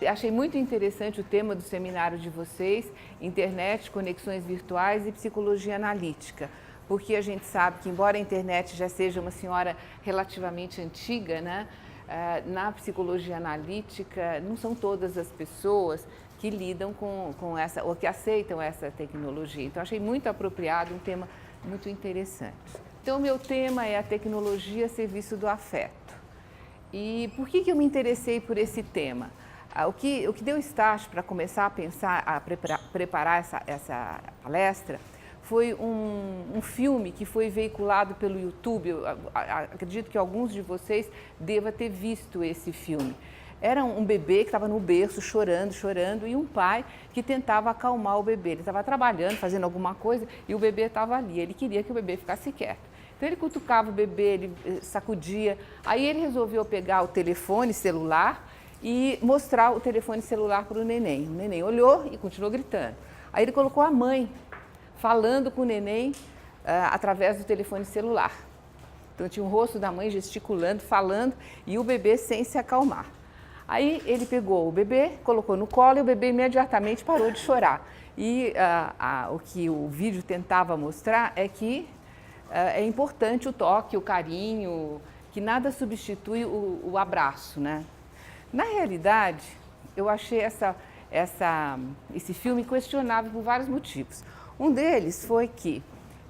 achei muito interessante o tema do seminário de vocês, internet, conexões virtuais e psicologia analítica, porque a gente sabe que, embora a internet já seja uma senhora relativamente antiga, né, na psicologia analítica não são todas as pessoas que lidam com essa, ou que aceitam essa tecnologia. Então, achei muito apropriado, um tema muito interessante. Então, o meu tema é a tecnologia a serviço do afeto. E por que eu me interessei por esse tema? O que deu start para começar a pensar, a preparar essa palestra, foi um filme que foi veiculado pelo YouTube. Eu acredito que alguns de vocês devem ter visto esse filme. Era um bebê que estava no berço chorando, chorando, e um pai que tentava acalmar o bebê. Ele estava trabalhando, fazendo alguma coisa, e o bebê estava ali. Ele queria que o bebê ficasse quieto. Então ele cutucava o bebê, ele sacudia. Aí ele resolveu pegar o telefone celular e mostrar o telefone celular para o neném. O neném olhou e continuou gritando. Aí ele colocou a mãe falando com o neném através do telefone celular. Então tinha o rosto da mãe gesticulando, falando, e o bebê sem se acalmar. Aí ele pegou o bebê, colocou no colo e o bebê imediatamente parou de chorar. E o que o vídeo tentava mostrar é que é importante o toque, o carinho, que nada substitui o abraço, né? Na realidade, eu achei esse filme questionável por vários motivos. Um deles foi que,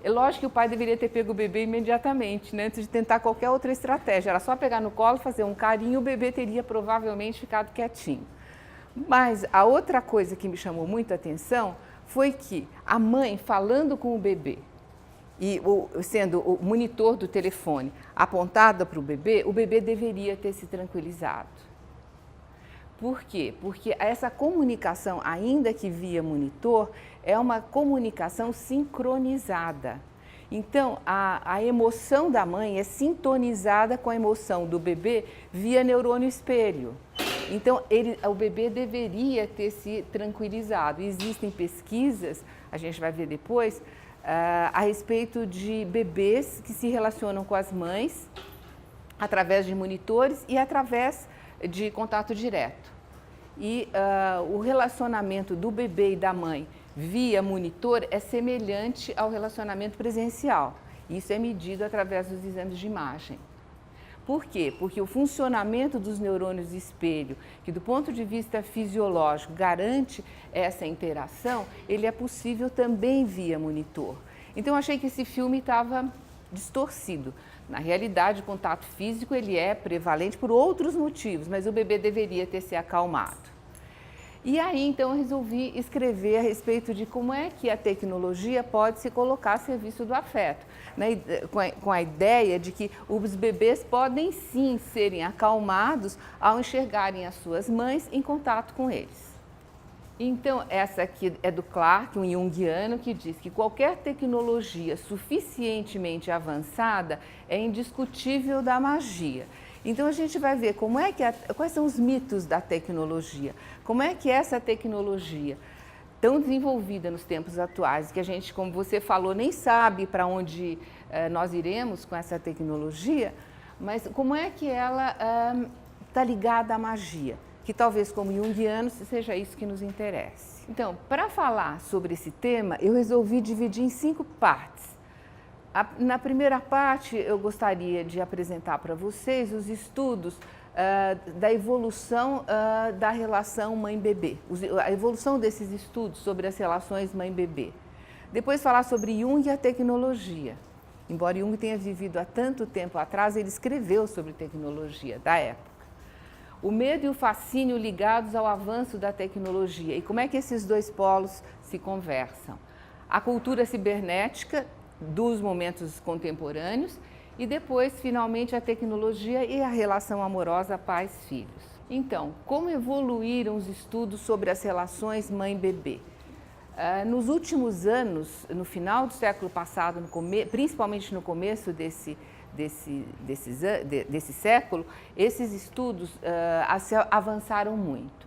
é lógico que o pai deveria ter pego o bebê imediatamente, né, antes de tentar qualquer outra estratégia. Era só pegar no colo, fazer um carinho e o bebê teria provavelmente ficado quietinho. Mas a outra coisa que me chamou muita atenção foi que a mãe falando com o bebê, e sendo o monitor do telefone apontado para o bebê deveria ter se tranquilizado. Por quê? Porque essa comunicação, ainda que via monitor, é uma comunicação sincronizada. Então, a emoção da mãe é sintonizada com a emoção do bebê via neurônio espelho. Então, o bebê deveria ter se tranquilizado. Existem pesquisas, a gente vai ver depois, a respeito de bebês que se relacionam com as mães através de monitores e através de contato direto. E o relacionamento do bebê e da mãe via monitor é semelhante ao relacionamento presencial. Isso é medido através dos exames de imagem. Por quê? Porque o funcionamento dos neurônios espelho, que do ponto de vista fisiológico garante essa interação, ele é possível também via monitor. Então eu achei que esse filme estava distorcido. Na realidade, o contato físico ele é prevalente por outros motivos, mas o bebê deveria ter se acalmado. E aí, então, eu resolvi escrever a respeito de como é que a tecnologia pode se colocar a serviço do afeto, né? Com a ideia de que os bebês podem sim serem acalmados ao enxergarem as suas mães em contato com eles. Então, essa aqui é do Clark, um junguiano, que diz que qualquer tecnologia suficientemente avançada é indiscutível da magia. Então, a gente vai ver quais são os mitos da tecnologia, como é que essa tecnologia, tão desenvolvida nos tempos atuais, que a gente, como você falou, nem sabe para onde nós iremos com essa tecnologia, mas como é que ela está ligada à magia, que talvez como junguianos seja isso que nos interesse. Então, para falar sobre esse tema, eu resolvi dividir em 5 partes. Na primeira parte, eu gostaria de apresentar para vocês os estudos da evolução da relação mãe-bebê, a evolução desses estudos sobre as relações mãe-bebê. Depois falar sobre Jung e a tecnologia. Embora Jung tenha vivido há tanto tempo atrás, ele escreveu sobre tecnologia da época. O medo e o fascínio ligados ao avanço da tecnologia e como é que esses dois polos se conversam. A cultura cibernética dos momentos contemporâneos e depois, finalmente, a tecnologia e a relação amorosa pais-filhos. Então, como evoluíram os estudos sobre as relações mãe-bebê? Nos últimos anos, no final do século passado, principalmente no começo desse século, esses estudos avançaram muito.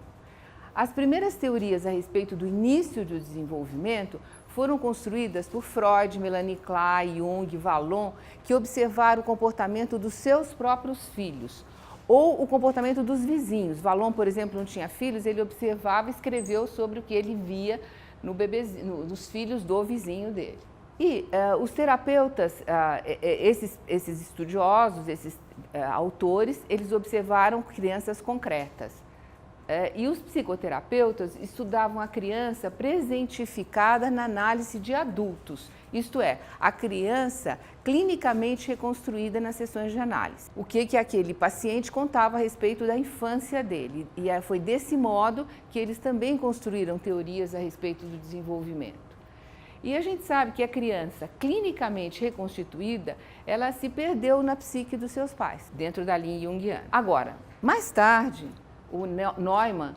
As primeiras teorias a respeito do início do desenvolvimento foram construídas por Freud, Melanie Klein, Jung, Vallon, que observaram o comportamento dos seus próprios filhos, Ou o comportamento dos vizinhos. Valon, por exemplo, não tinha filhos, ele observava e escreveu sobre o que ele via no bebezinho, nos filhos do vizinho dele. E os terapeutas, esses estudiosos, esses autores, eles observaram crianças concretas. E os psicoterapeutas estudavam a criança presentificada na análise de adultos, isto é, a criança clinicamente reconstruída nas sessões de análise. O que aquele paciente contava a respeito da infância dele. E foi desse modo que eles também construíram teorias a respeito do desenvolvimento. E a gente sabe que a criança clinicamente reconstituída, ela se perdeu na psique dos seus pais, dentro da linha junguiana. Agora, mais tarde, o Neumann,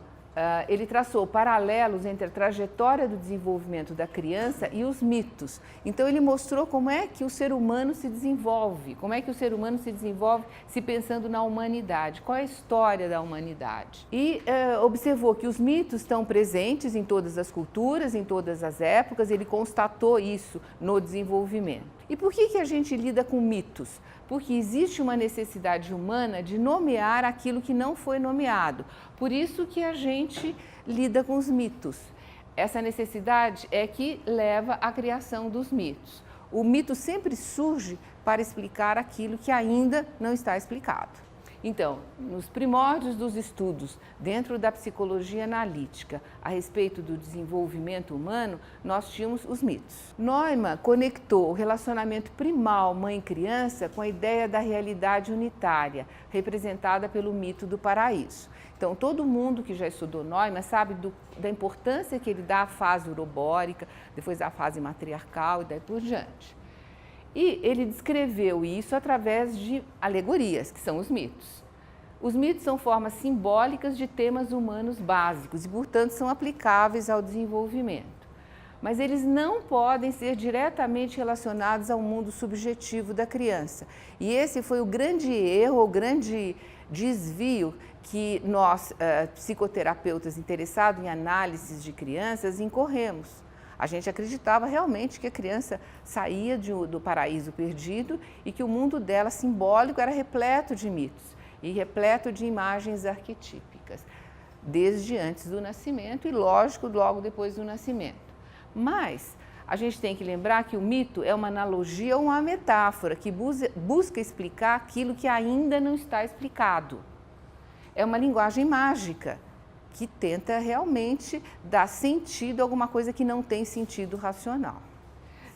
ele traçou paralelos entre a trajetória do desenvolvimento da criança e os mitos. Então, ele mostrou como é que o ser humano se desenvolve, como é que o ser humano se desenvolve se pensando na humanidade, qual é a história da humanidade. E observou que os mitos estão presentes em todas as culturas, em todas as épocas, ele constatou isso no desenvolvimento. E por que a gente lida com mitos? Porque existe uma necessidade humana de nomear aquilo que não foi nomeado. Por isso que a gente lida com os mitos. Essa necessidade é que leva à criação dos mitos. O mito sempre surge para explicar aquilo que ainda não está explicado. Então, nos primórdios dos estudos dentro da psicologia analítica a respeito do desenvolvimento humano, nós tínhamos os mitos. Neumann conectou o relacionamento primal mãe-criança com a ideia da realidade unitária, representada pelo mito do paraíso. Então, todo mundo que já estudou Neumann sabe da importância que ele dá à fase urobórica, depois à fase matriarcal e daí por diante. E ele descreveu isso através de alegorias, que são os mitos. Os mitos são formas simbólicas de temas humanos básicos e, portanto, são aplicáveis ao desenvolvimento. Mas eles não podem ser diretamente relacionados ao mundo subjetivo da criança. E esse foi o grande erro, o grande desvio que nós, psicoterapeutas interessados em análises de crianças, incorremos. A gente acreditava realmente que a criança saía do paraíso perdido e que o mundo dela simbólico era repleto de mitos e repleto de imagens arquetípicas, desde antes do nascimento e, lógico, logo depois do nascimento. Mas a gente tem que lembrar que o mito é uma analogia ou uma metáfora que busca explicar aquilo que ainda não está explicado. É uma linguagem mágica que tenta realmente dar sentido a alguma coisa que não tem sentido racional.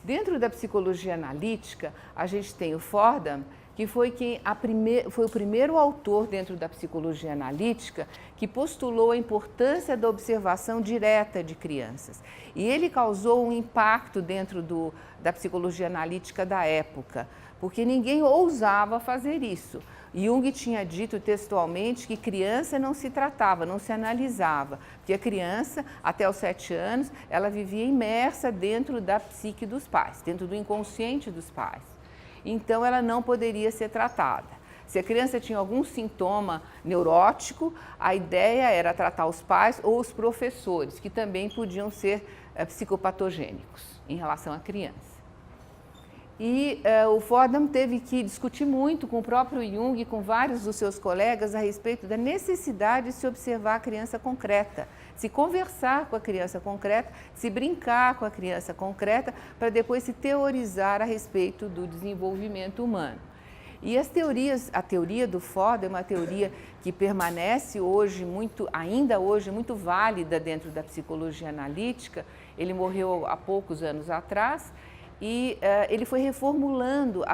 Dentro da psicologia analítica, a gente tem o Fordham, que foi o primeiro autor dentro da psicologia analítica que postulou a importância da observação direta de crianças. E ele causou um impacto dentro da psicologia analítica da época, porque ninguém ousava fazer isso. Jung tinha dito textualmente que criança não se tratava, não se analisava, porque a criança, até os 7 anos, ela vivia imersa dentro da psique dos pais, dentro do inconsciente dos pais. Então, ela não poderia ser tratada. Se a criança tinha algum sintoma neurótico, a ideia era tratar os pais ou os professores, que também podiam ser psicopatogênicos em relação à criança. E o Fordham teve que discutir muito com o próprio Jung e com vários dos seus colegas a respeito da necessidade de se observar a criança concreta, se conversar com a criança concreta, se brincar com a criança concreta, para depois se teorizar a respeito do desenvolvimento humano. E a teoria do Fordham é uma teoria que permanece hoje ainda hoje muito válida dentro da psicologia analítica. Ele morreu há poucos anos atrás. E ele foi reformulando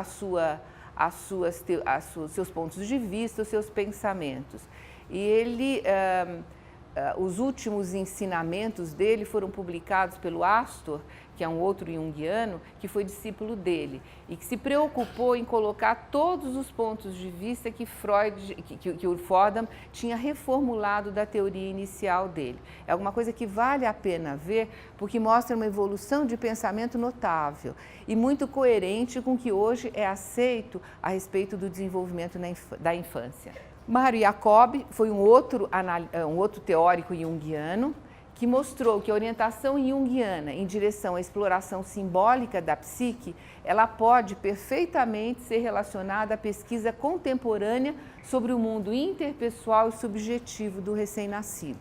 seus pontos de vista, os seus pensamentos. E os últimos ensinamentos dele foram publicados pelo Astor, que é um outro junguiano, que foi discípulo dele, e que se preocupou em colocar todos os pontos de vista que o Fordham tinha reformulado da teoria inicial dele. É alguma coisa que vale a pena ver, porque mostra uma evolução de pensamento notável e muito coerente com o que hoje é aceito a respeito do desenvolvimento da infância. Mario Jacob foi um outro teórico junguiano que mostrou que a orientação junguiana em direção à exploração simbólica da psique, ela pode perfeitamente ser relacionada à pesquisa contemporânea sobre o mundo interpessoal e subjetivo do recém-nascido.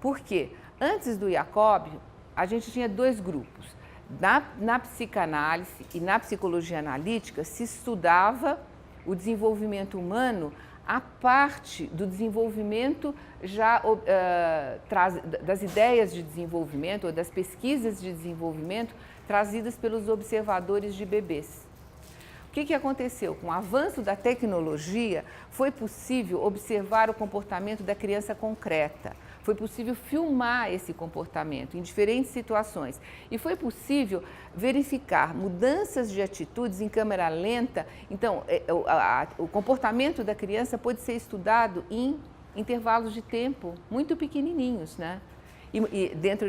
Por quê? Antes do Jacob, a gente tinha dois grupos. Na psicanálise e na psicologia analítica se estudava o desenvolvimento humano a parte do desenvolvimento das ideias de desenvolvimento ou das pesquisas de desenvolvimento trazidas pelos observadores de bebês. O que aconteceu? Com o avanço da tecnologia, foi possível observar o comportamento da criança concreta. Foi possível filmar esse comportamento em diferentes situações e foi possível verificar mudanças de atitudes em câmera lenta. Então, o comportamento da criança pode ser estudado em intervalos de tempo muito pequenininhos, né? E dentro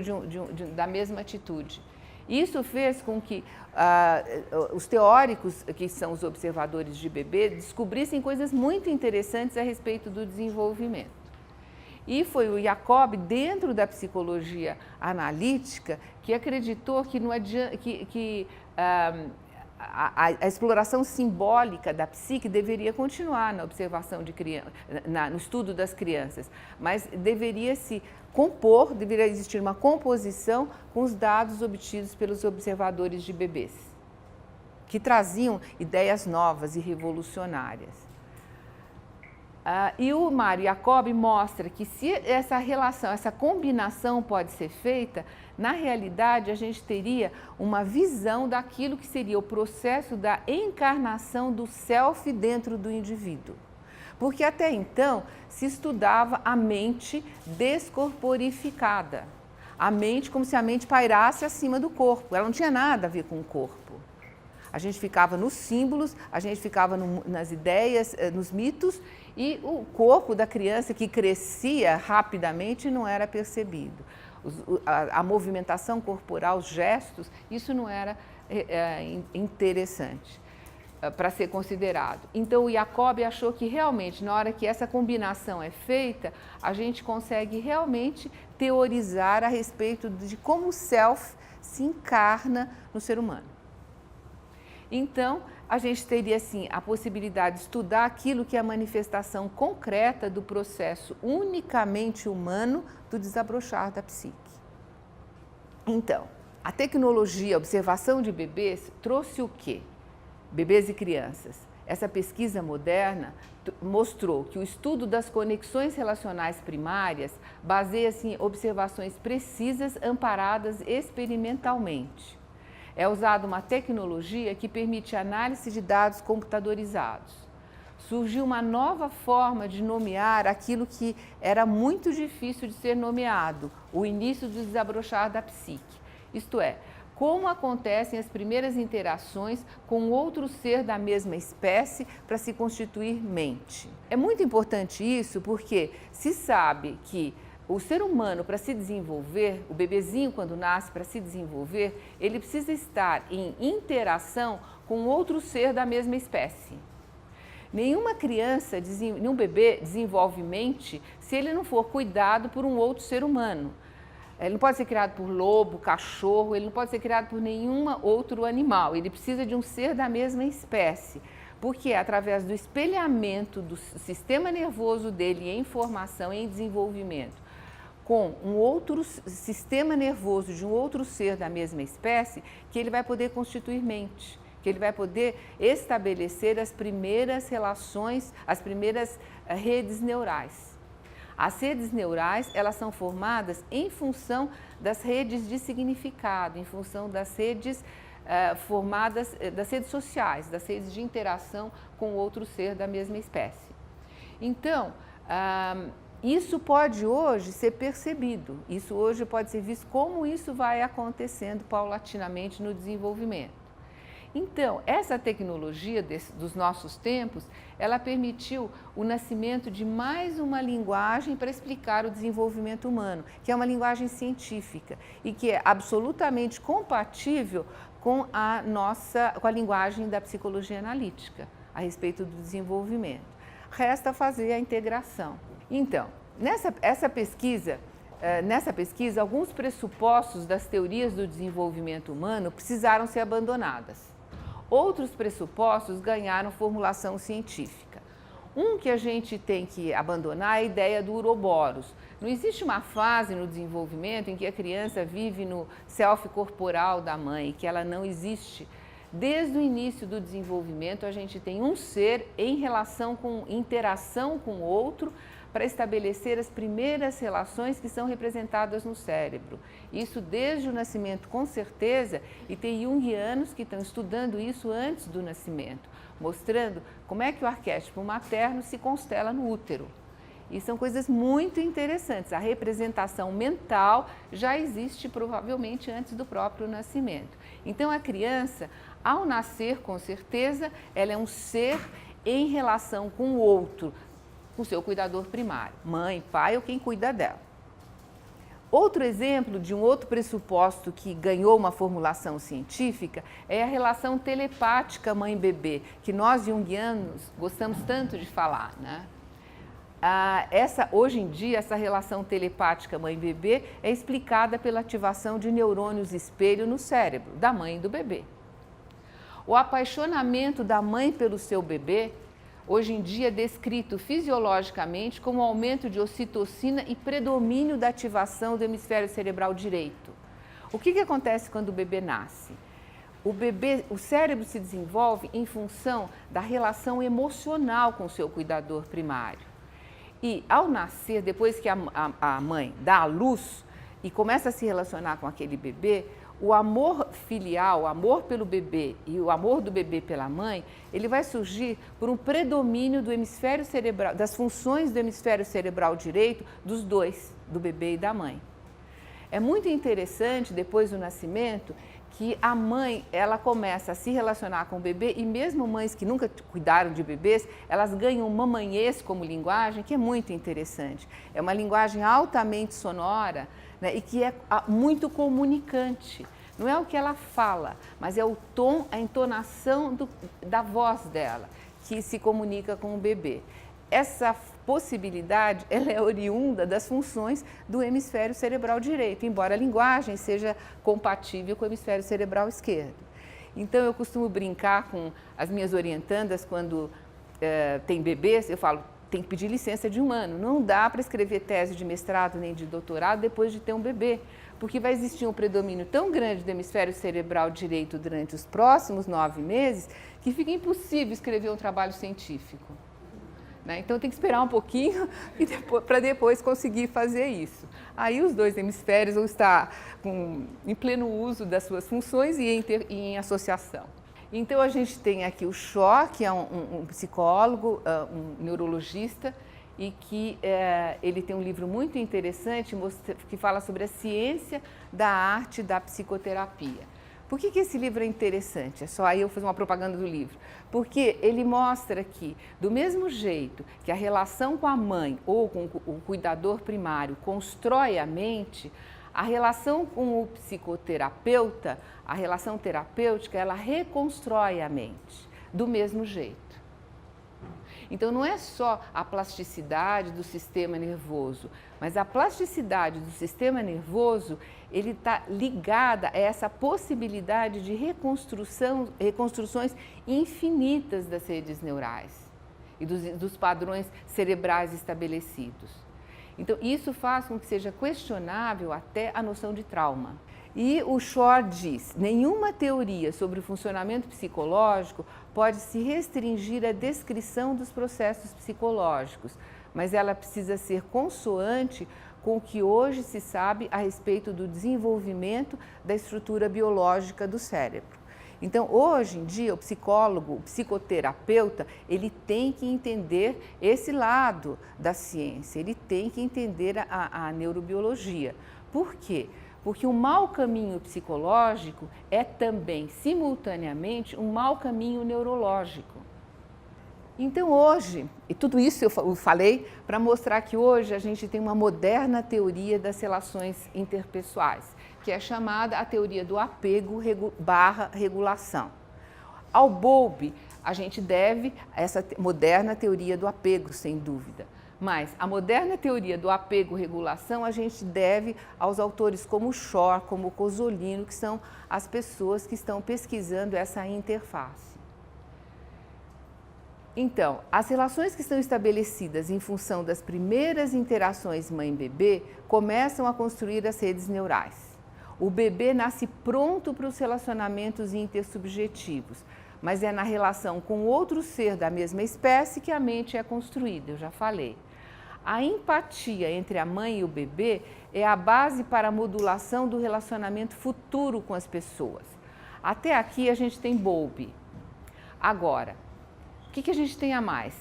da mesma atitude. Isso fez com que os teóricos, que são os observadores de bebê, descobrissem coisas muito interessantes a respeito do desenvolvimento. E foi o Jacob, dentro da psicologia analítica, que acreditou que, a exploração simbólica da psique deveria continuar na observação de criança, no estudo das crianças, mas deveria existir uma composição com os dados obtidos pelos observadores de bebês, que traziam ideias novas e revolucionárias. E o Mário Jacob mostra que se essa relação, essa combinação pode ser feita, na realidade a gente teria uma visão daquilo que seria o processo da encarnação do self dentro do indivíduo. Porque até então se estudava a mente descorporificada, a mente como se a mente pairasse acima do corpo, ela não tinha nada a ver com o corpo. A gente ficava nos símbolos, a gente ficava nas ideias, nos mitos, e o corpo da criança que crescia rapidamente não era percebido. A movimentação corporal, os gestos, isso não era interessante para ser considerado. Então o Jacob achou que realmente, na hora que essa combinação é feita, a gente consegue realmente teorizar a respeito de como o self se encarna no ser humano. Então, a gente teria, assim, a possibilidade de estudar aquilo que é a manifestação concreta do processo unicamente humano do desabrochar da psique. Então, a tecnologia, a observação de bebês, trouxe o quê? Bebês e crianças. Essa pesquisa moderna mostrou que o estudo das conexões relacionais primárias baseia-se em observações precisas amparadas experimentalmente. É usada uma tecnologia que permite análise de dados computadorizados. Surgiu uma nova forma de nomear aquilo que era muito difícil de ser nomeado, o início do desabrochar da psique. Isto é, como acontecem as primeiras interações com outro ser da mesma espécie para se constituir mente. É muito importante isso porque se sabe que o ser humano, para se desenvolver, o bebezinho quando nasce, para se desenvolver, ele precisa estar em interação com outro ser da mesma espécie. Nenhuma criança, nenhum bebê desenvolve mente se ele não for cuidado por um outro ser humano. Ele não pode ser criado por lobo, cachorro, ele não pode ser criado por nenhum outro animal. Ele precisa de um ser da mesma espécie, porque é através do espelhamento do sistema nervoso dele em formação, em desenvolvimento, com um outro sistema nervoso de um outro ser da mesma espécie, que ele vai poder constituir mente, que ele vai poder estabelecer as primeiras relações, as primeiras redes neurais. As redes neurais, elas são formadas em função das redes de significado, em função das redes formadas, das redes sociais, das redes de interação com outro ser da mesma espécie. Então, isso pode hoje ser percebido, isso hoje pode ser visto como isso vai acontecendo paulatinamente no desenvolvimento. Então, essa tecnologia dos nossos tempos, ela permitiu o nascimento de mais uma linguagem para explicar o desenvolvimento humano, que é uma linguagem científica e que é absolutamente compatível com a linguagem da psicologia analítica a respeito do desenvolvimento. Resta fazer a integração. Então, essa pesquisa nessa pesquisa, alguns pressupostos das teorias do desenvolvimento humano precisaram ser abandonadas. Outros pressupostos ganharam formulação científica. Um que a gente tem que abandonar é a ideia do uroboros. Não existe uma fase no desenvolvimento em que a criança vive no self corporal da mãe, que ela não existe. Desde o início do desenvolvimento, a gente tem um ser em relação com interação com o outro para estabelecer as primeiras relações que são representadas no cérebro. Isso desde o nascimento, com certeza, e tem junguianos que estão estudando isso antes do nascimento, mostrando como é que o arquétipo materno se constela no útero. E são coisas muito interessantes. A representação mental já existe provavelmente antes do próprio nascimento. Então, a criança, ao nascer, com certeza, ela é um ser em relação com o outro, com o seu cuidador primário, mãe, pai ou quem cuida dela. Outro exemplo de um outro pressuposto que ganhou uma formulação científica é a relação telepática mãe-bebê, que nós junguianos gostamos tanto de falar, né? Hoje em dia, essa relação telepática mãe-bebê é explicada pela ativação de neurônios espelho no cérebro da mãe e do bebê. O apaixonamento da mãe pelo seu bebê, hoje em dia é descrito fisiologicamente como aumento de ocitocina e predomínio da ativação do hemisfério cerebral direito. O que acontece quando o bebê nasce? O cérebro se desenvolve em função da relação emocional com o seu cuidador primário. E ao nascer, depois que a mãe dá à luz e começa a se relacionar com aquele bebê, o amor filial, o amor pelo bebê e o amor do bebê pela mãe, ele vai surgir por um predomínio do hemisfério cerebral, das funções do hemisfério cerebral direito dos dois, do bebê e da mãe. É muito interessante, depois do nascimento, que a mãe, ela começa a se relacionar com o bebê e mesmo mães que nunca cuidaram de bebês, elas ganham mamanhês como linguagem, que é muito interessante. É uma linguagem altamente sonora, né, e que é muito comunicante. Não é o que ela fala, mas é o tom, a entonação da voz dela, que se comunica com o bebê. Essa possibilidade, ela é oriunda das funções do hemisfério cerebral direito, embora a linguagem seja compatível com o hemisfério cerebral esquerdo. Então, eu costumo brincar com as minhas orientandas quando tem bebês, eu falo, tem que pedir licença de 1 ano. Não dá para escrever tese de mestrado nem de doutorado depois de ter um bebê, porque vai existir um predomínio tão grande do hemisfério cerebral direito durante os próximos 9 meses que fica impossível escrever um trabalho científico. Então, tem que esperar um pouquinho para depois conseguir fazer isso. Aí, os 2 hemisférios vão estar em pleno uso das suas funções e em associação. Então, a gente tem aqui o Shaw, que é um psicólogo, um neurologista, e que ele tem um livro muito interessante que fala sobre a ciência da arte da psicoterapia. Por que esse livro é interessante? É só aí eu fazer uma propaganda do livro. Porque ele mostra que, do mesmo jeito que a relação com a mãe ou com o cuidador primário constrói a mente, a relação com o psicoterapeuta, a relação terapêutica, ela reconstrói a mente, do mesmo jeito. Então, não é só a plasticidade do sistema nervoso, mas a plasticidade do sistema nervoso, ele está ligada a essa possibilidade de reconstruções infinitas das redes neurais e dos padrões cerebrais estabelecidos. Então, isso faz com que seja questionável até a noção de trauma. E o Shaw diz, nenhuma teoria sobre o funcionamento psicológico pode se restringir à descrição dos processos psicológicos, mas ela precisa ser consoante com o que hoje se sabe a respeito do desenvolvimento da estrutura biológica do cérebro. Então, hoje em dia, o psicólogo, o psicoterapeuta, ele tem que entender esse lado da ciência, ele tem que entender a neurobiologia. Por quê? Porque um mau caminho psicológico é também, simultaneamente, um mau caminho neurológico. Então hoje, e tudo isso eu falei para mostrar que hoje a gente tem uma moderna teoria das relações interpessoais, que é chamada a teoria do apego / regulação. Ao Bowlby, a gente deve essa moderna teoria do apego, sem dúvida. Mas a moderna teoria do apego-regulação a gente deve aos autores como Shor, como Cozzolino, que são as pessoas que estão pesquisando essa interface. Então, as relações que estão estabelecidas em função das primeiras interações mãe-bebê começam a construir as redes neurais. O bebê nasce pronto para os relacionamentos intersubjetivos, mas é na relação com outro ser da mesma espécie que a mente é construída, eu já falei. A empatia entre a mãe e o bebê é a base para a modulação do relacionamento futuro com as pessoas. Até aqui a gente tem Bowlby. Agora, o que a gente tem a mais?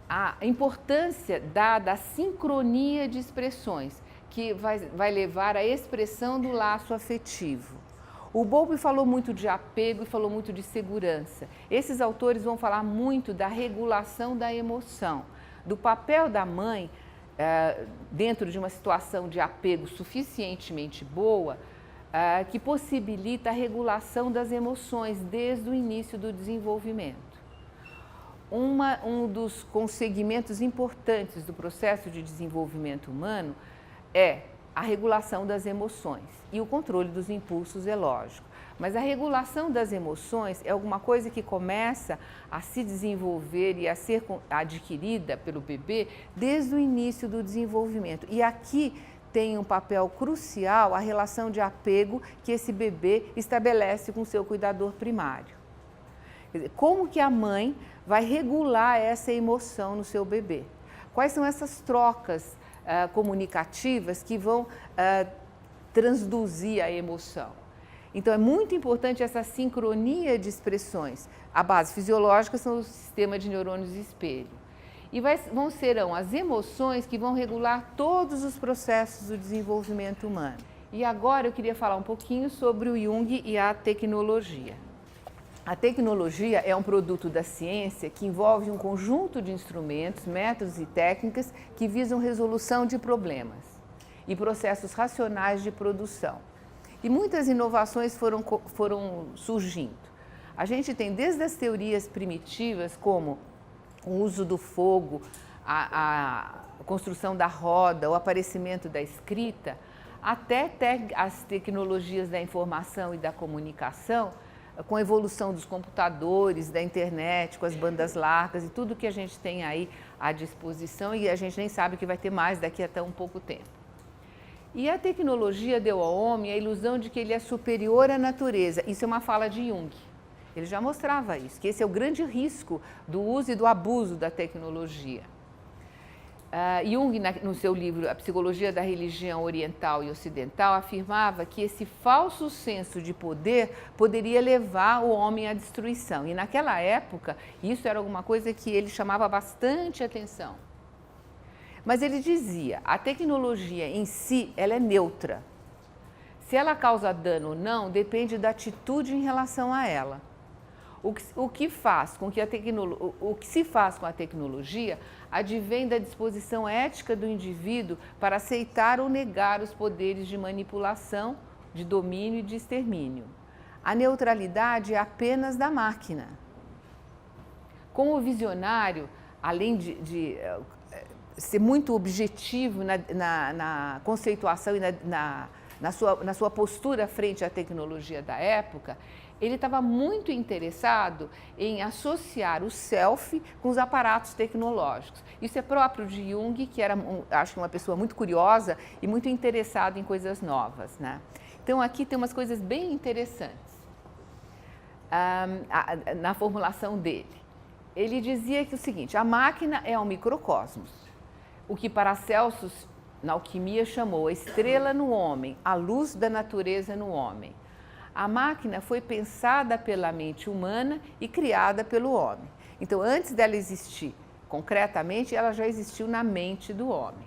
A importância dada à sincronia de expressões, que vai levar à expressão do laço afetivo. O Bowlby falou muito de apego e falou muito de segurança. Esses autores vão falar muito da regulação da emoção, do papel da mãe dentro de uma situação de apego suficientemente boa, que possibilita a regulação das emoções desde o início do desenvolvimento. Um dos consegmentos importantes do processo de desenvolvimento humano é a regulação das emoções e o controle dos impulsos, é lógico. Mas a regulação das emoções é alguma coisa que começa a se desenvolver e a ser adquirida pelo bebê desde o início do desenvolvimento. E aqui tem um papel crucial a relação de apego que esse bebê estabelece com seu cuidador primário. Quer dizer, como que a mãe vai regular essa emoção no seu bebê? Quais são essas trocas comunicativas que vão transduzir a emoção? Então, é muito importante essa sincronia de expressões. A base fisiológica são o sistema de neurônios espelho. E serão as emoções que vão regular todos os processos do desenvolvimento humano. E agora eu queria falar um pouquinho sobre o Jung e a tecnologia. A tecnologia é um produto da ciência que envolve um conjunto de instrumentos, métodos e técnicas que visam resolução de problemas e processos racionais de produção. E muitas inovações foram surgindo. A gente tem desde as teorias primitivas, como o uso do fogo, a construção da roda, o aparecimento da escrita, até as tecnologias da informação e da comunicação, com a evolução dos computadores, da internet, com as bandas largas e tudo que a gente tem aí à disposição e a gente nem sabe que vai ter mais daqui a tão pouco tempo. E a tecnologia deu ao homem a ilusão de que ele é superior à natureza. Isso é uma fala de Jung. Ele já mostrava isso, que esse é o grande risco do uso e do abuso da tecnologia. Jung, no seu livro A Psicologia da Religião Oriental e Ocidental, afirmava que esse falso senso de poder poderia levar o homem à destruição. E naquela época, isso era alguma coisa que ele chamava bastante atenção. Mas ele dizia, a tecnologia em si, ela é neutra. Se ela causa dano ou não, depende da atitude em relação a ela. O que se faz com a tecnologia advém da disposição ética do indivíduo para aceitar ou negar os poderes de manipulação, de domínio e de extermínio. A neutralidade é apenas da máquina. Como visionário, além de ser muito objetivo na conceituação e na sua postura frente à tecnologia da época, ele estava muito interessado em associar o self com os aparatos tecnológicos. Isso é próprio de Jung, que era, acho que uma pessoa muito curiosa e muito interessado em coisas novas, né? Então, aqui tem umas coisas bem interessantes na formulação dele. Ele dizia que o seguinte, a máquina é um microcosmos, o que Paracelsus, na alquimia, chamou a estrela no homem, a luz da natureza no homem. A máquina foi pensada pela mente humana e criada pelo homem. Então, antes dela existir concretamente, ela já existiu na mente do homem.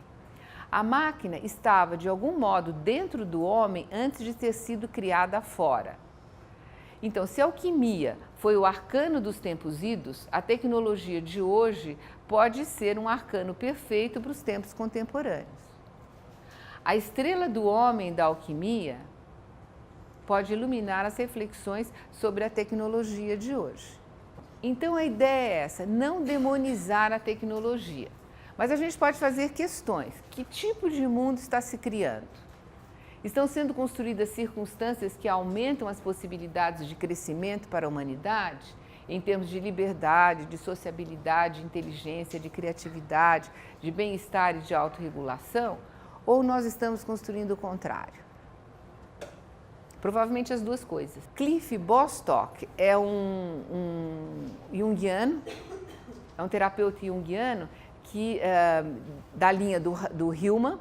A máquina estava, de algum modo, dentro do homem antes de ter sido criada fora. Então, se a alquimia foi o arcano dos tempos idos, a tecnologia de hoje pode ser um arcano perfeito para os tempos contemporâneos. A estrela do homem da alquimia pode iluminar as reflexões sobre a tecnologia de hoje. Então, a ideia é essa, não demonizar a tecnologia, Mas a gente pode fazer questões. Que tipo de mundo está se criando? Estão sendo construídas circunstâncias que aumentam as possibilidades de crescimento para a humanidade, em termos de liberdade, de sociabilidade, de inteligência, de criatividade, de bem-estar e de autorregulação? Ou nós estamos construindo o contrário? Provavelmente as duas coisas. Cliff Bostock é um junguiano, é um terapeuta junguiano que, da linha do Hillman,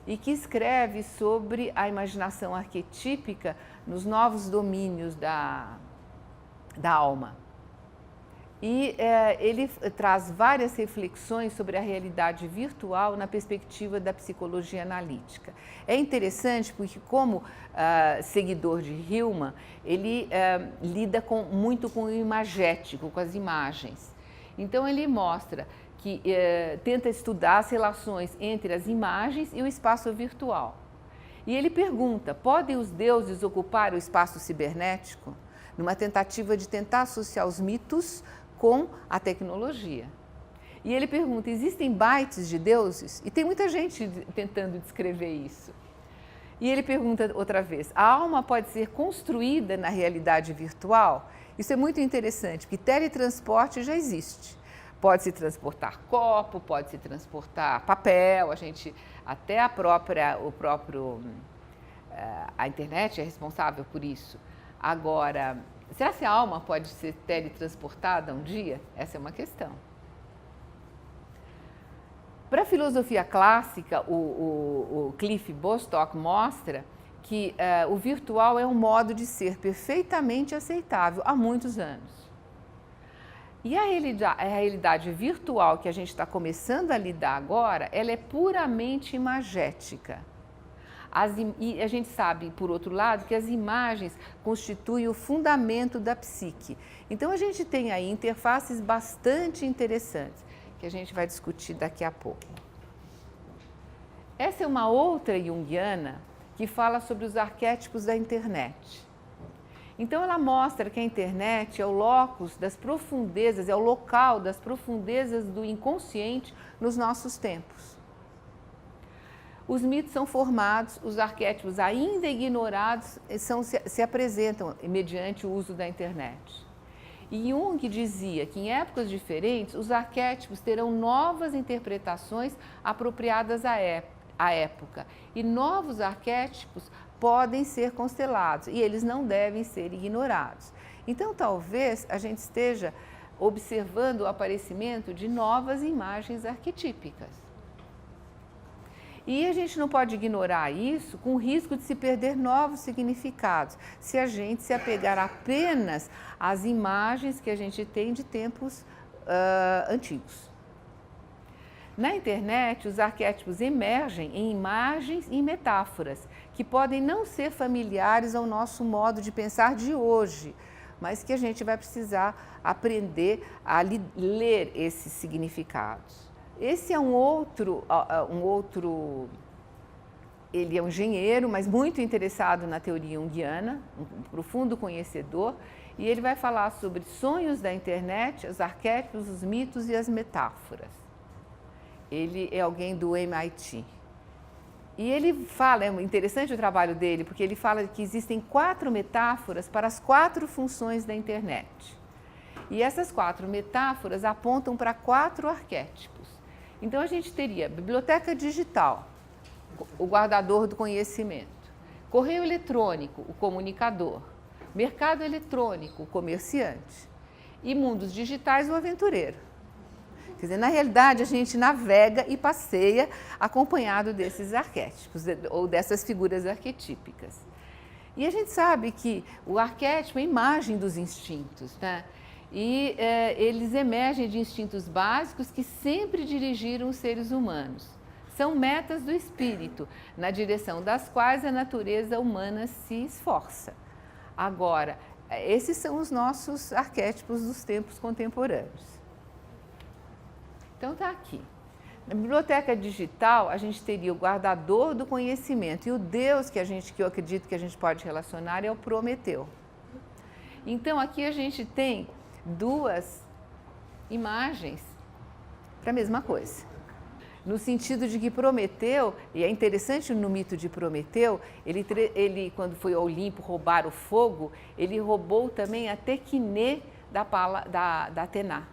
e que escreve sobre a imaginação arquetípica nos novos domínios da alma. E ele traz várias reflexões sobre a realidade virtual na perspectiva da psicologia analítica. É interessante porque, como seguidor de Hillman, ele lida muito com o imagético, com as imagens. Então, ele mostra que tenta estudar as relações entre as imagens e o espaço virtual. E ele pergunta, podem os deuses ocupar o espaço cibernético? Numa tentativa de tentar associar os mitos com a tecnologia. E ele pergunta, existem bytes de deuses? E tem muita gente tentando descrever isso. E ele pergunta outra vez, a alma pode ser construída na realidade virtual? Isso é muito interessante, porque teletransporte já existe. Pode-se transportar copo, pode-se transportar papel, a internet é responsável por isso. Agora, será que a alma pode ser teletransportada um dia? Essa é uma questão. Para a filosofia clássica, o Cliff Bostock mostra que o virtual é um modo de ser perfeitamente aceitável há muitos anos. E a realidade virtual que a gente está começando a lidar agora, ela é puramente imagética. E a gente sabe, por outro lado, que as imagens constituem o fundamento da psique. Então, a gente tem aí interfaces bastante interessantes, que a gente vai discutir daqui a pouco. Essa é uma outra junguiana que fala sobre os arquétipos da internet. Então, ela mostra que a internet é o locus das profundezas, é o local das profundezas do inconsciente nos nossos tempos. Os mitos são formados, os arquétipos ainda ignorados se apresentam mediante o uso da internet. E Jung dizia que em épocas diferentes os arquétipos terão novas interpretações apropriadas à época e novos arquétipos podem ser constelados e eles não devem ser ignorados. Então, talvez a gente esteja observando o aparecimento de novas imagens arquetípicas. E a gente não pode ignorar isso com o risco de se perder novos significados, se a gente se apegar apenas às imagens que a gente tem de tempos antigos. Na internet, os arquétipos emergem em imagens e metáforas, que podem não ser familiares ao nosso modo de pensar de hoje, mas que a gente vai precisar aprender a ler esses significados. Esse é ele é um engenheiro, mas muito interessado na teoria junguiana, um profundo conhecedor, e ele vai falar sobre sonhos da internet, os arquétipos, os mitos e as metáforas. Ele é alguém do MIT. E ele fala, é interessante o trabalho dele, porque ele fala que existem 4 metáforas para as 4 funções da internet. E essas 4 metáforas apontam para 4 arquétipos. Então, a gente teria biblioteca digital, o guardador do conhecimento, correio eletrônico, o comunicador, mercado eletrônico, o comerciante, e mundos digitais, o aventureiro. Quer dizer, na realidade, a gente navega e passeia acompanhado desses arquétipos ou dessas figuras arquetípicas. E a gente sabe que o arquétipo é a imagem dos instintos, né? E eles emergem de instintos básicos que sempre dirigiram os seres humanos. São metas do espírito, na direção das quais a natureza humana se esforça. Agora, esses são os nossos arquétipos dos tempos contemporâneos. Então, está aqui. Na biblioteca digital, a gente teria o guardador do conhecimento e o Deus que eu acredito que a gente pode relacionar é o Prometeu. Então, aqui a gente tem 2 imagens para a mesma coisa. no sentido de que Prometeu, e é interessante no mito de Prometeu, ele quando foi ao Olimpo roubar o fogo, ele roubou também a tequinê da Atena.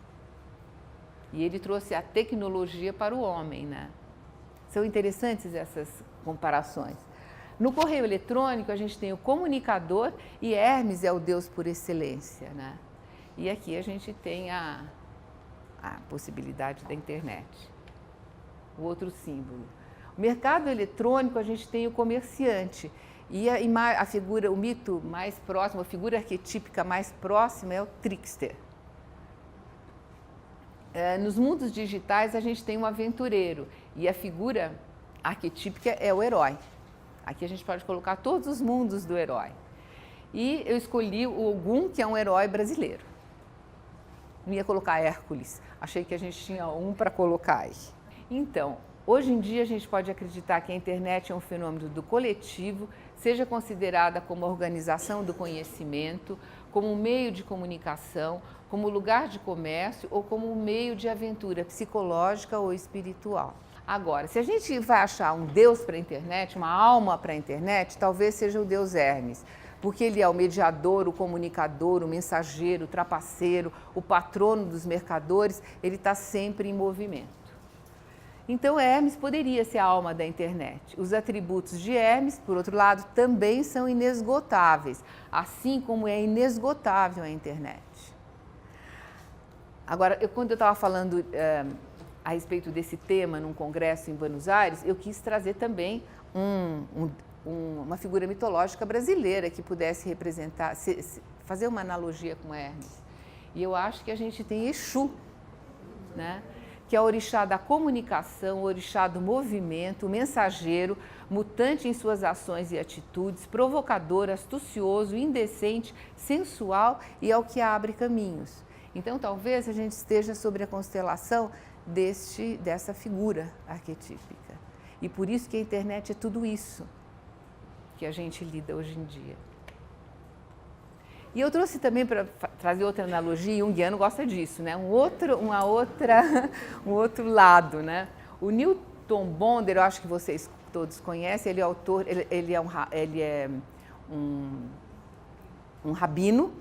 E ele trouxe a tecnologia para o homem, né? São interessantes essas comparações. No correio eletrônico, a gente tem o comunicador e Hermes é o deus por excelência, né? E aqui a gente tem a possibilidade da internet. O outro símbolo. O mercado eletrônico, a gente tem o comerciante. E a figura, o mito mais próximo, a figura arquetípica mais próxima é o trickster. Nos mundos digitais, a gente tem um aventureiro. E a figura arquetípica é o herói. Aqui a gente pode colocar todos os mundos do herói. E eu escolhi o Ogum, que é um herói brasileiro. Não ia colocar Hércules. Achei que a gente tinha um para colocar aí. Então, hoje em dia a gente pode acreditar que a internet é um fenômeno do coletivo, seja considerada como organização do conhecimento, como um meio de comunicação, como lugar de comércio ou como um meio de aventura psicológica ou espiritual. Agora, se a gente vai achar um deus para a internet, uma alma para a internet, talvez seja o deus Hermes, porque ele é o mediador, o comunicador, o mensageiro, o trapaceiro, o patrono dos mercadores, ele está sempre em movimento. Então, Hermes poderia ser a alma da internet. Os atributos de Hermes, por outro lado, também são inesgotáveis, assim como é inesgotável a internet. Agora, quando eu estava falando a respeito desse tema num congresso em Buenos Aires, eu quis trazer também uma figura mitológica brasileira que pudesse representar, fazer uma analogia com Hermes. E eu acho que a gente tem Exu, né? Que é o orixá da comunicação, o orixá do movimento, o mensageiro, mutante em suas ações e atitudes, provocador, astucioso, indecente, sensual e é o que abre caminhos. Então, talvez a gente esteja sobre a constelação dessa figura arquetípica. E por isso que a internet é tudo isso que a gente lida hoje em dia. E eu trouxe também para trazer outra analogia, Jungiano gosta disso, né? Um outro lado, né? O Newton Bonder, eu acho que vocês todos conhecem, ele é autor, ele é um rabino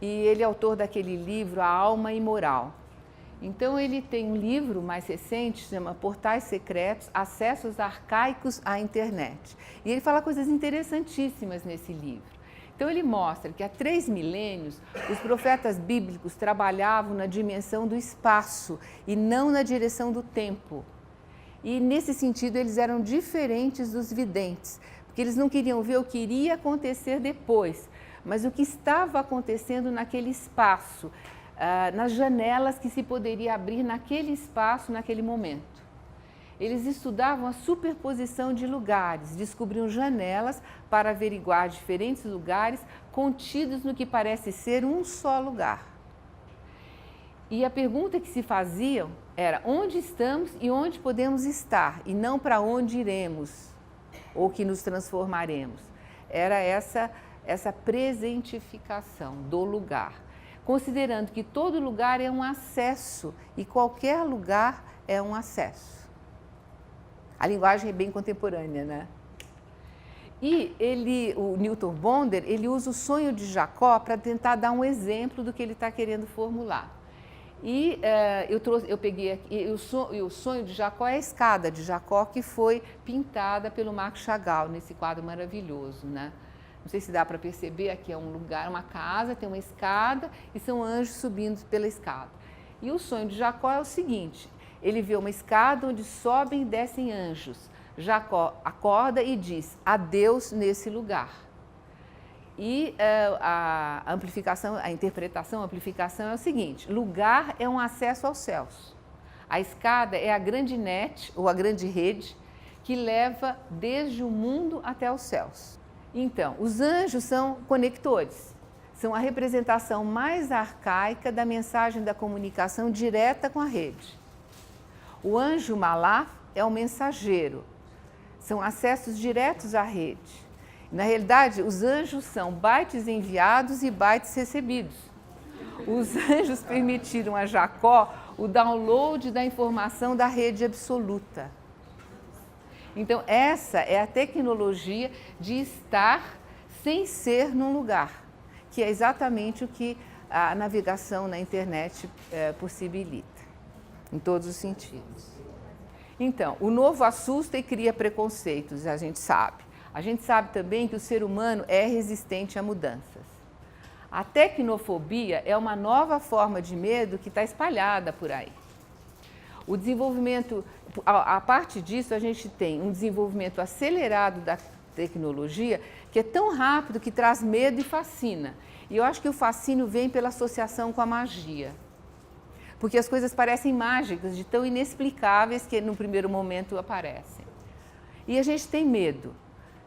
e ele é autor daquele livro A Alma Imoral. Então ele tem um livro mais recente, se chama Portais Secretos, Acessos Arcaicos à Internet. E ele fala coisas interessantíssimas nesse livro. Então ele mostra que há 3 milênios os profetas bíblicos trabalhavam na dimensão do espaço e não na direção do tempo. E nesse sentido eles eram diferentes dos videntes, porque eles não queriam ver o que iria acontecer depois, mas o que estava acontecendo naquele espaço, nas janelas que se poderia abrir naquele espaço, naquele momento. Eles estudavam a superposição de lugares, descobriam janelas para averiguar diferentes lugares contidos no que parece ser um só lugar. E a pergunta que se faziam era onde estamos e onde podemos estar, e não para onde iremos ou que nos transformaremos. Era essa presentificação do lugar, considerando que todo lugar é um acesso e qualquer lugar é um acesso. A linguagem é bem contemporânea, né? E o Newton Bonder, ele usa o sonho de Jacó para tentar dar um exemplo do que ele está querendo formular. E eu peguei aqui, o sonho de Jacó é a escada de Jacó que foi pintada pelo Marc Chagall nesse quadro maravilhoso, né? Não sei se dá para perceber, aqui é um lugar, uma casa, tem uma escada e são anjos subindo pela escada. E o sonho de Jacó é o seguinte: ele vê uma escada onde sobem e descem anjos. Jacó acorda e diz, adeus nesse lugar. E a amplificação é o seguinte, lugar é um acesso aos céus. A escada é a grande net, ou a grande rede, que leva desde o mundo até os céus. Então, os anjos são conectores. São a representação mais arcaica da mensagem da comunicação direta com a rede. O anjo malaf é o mensageiro, são acessos diretos à rede. Na realidade, os anjos são bytes enviados e bytes recebidos. Os anjos permitiram a Jacó o download da informação da rede absoluta. Então, essa é a tecnologia de estar sem ser num lugar, que é exatamente o que a navegação na internet possibilita, em todos os sentidos. Então, o novo assusta e cria preconceitos, a gente sabe. A gente sabe também que o ser humano é resistente a mudanças. A tecnofobia é uma nova forma de medo que está espalhada por aí. O desenvolvimento, a parte disso, a gente tem um desenvolvimento acelerado da tecnologia que é tão rápido que traz medo e fascina. E eu acho que o fascínio vem pela associação com a magia. Porque as coisas parecem mágicas, de tão inexplicáveis que no primeiro momento aparecem. E a gente tem medo.